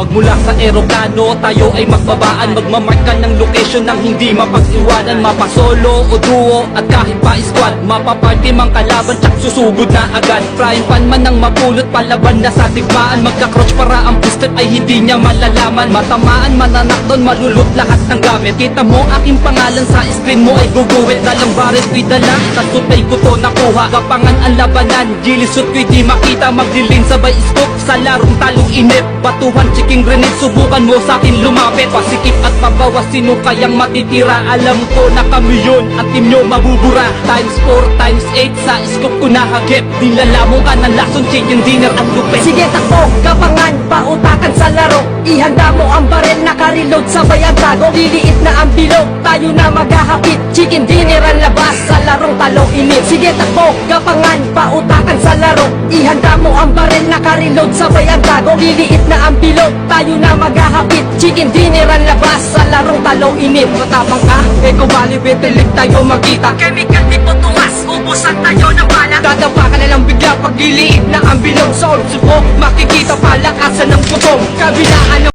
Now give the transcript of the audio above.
Magmula sa eroplano, tayo ay magbabaan. Magmamarka ng location ng hindi mapag-iwanan. Mapasolo o duo at kahit pa squad, mapaparty mang kalaban tsak susugod na agad. Frying pan man ang mapulot, palaban na sa tigmaan. Magka-crouch para ang pustet ay hindi niya malalaman. Matamaan, mananakdon, malulot lahat ng gamit. Kita mo aking pangalan sa screen mo ay guguwit. Dalang baret ko'y dala, tasutay ko to nakuha. Kapangan ang labanan, gilisot ko'y di makita. Magdilin sabay scoop sa larong talong inip. Batuhan, chiking grenade, subukan mo sa akin lumapit. Pasikip at pabawas, sino kayang matitira? Alam ko na kami yun, at team nyo mabubura. Times 4, times 8, sa scoop ko nahagip. Dilala mo ka ng lason, chicken dinner at lupit. Sige takbo, kapangan, pautakan sa laro. Ihanda mo ang baril, naka-reload sabay ang tago. Liliit na ang bilog, tayo na maghahapit. Chicken dinner ang labas sa larong talong inip. Sige takbo, kapangan, pautakan sa laro. Ihanda mo ang baril, naka-reload sabay ang tago. Liliit na ang bilog, tayo na maghahapit. Chicken dinner ang labas sa larong talong inip. Matapang ka, ikaw bali, betilig tayo magkita. Chemical di po tuwas, ubusan tayo ng bala. Dadapa ka na lang bigla pag liliit na ang bilog. Sa old subok, makikita palakasan ng putong. Kabilaan ng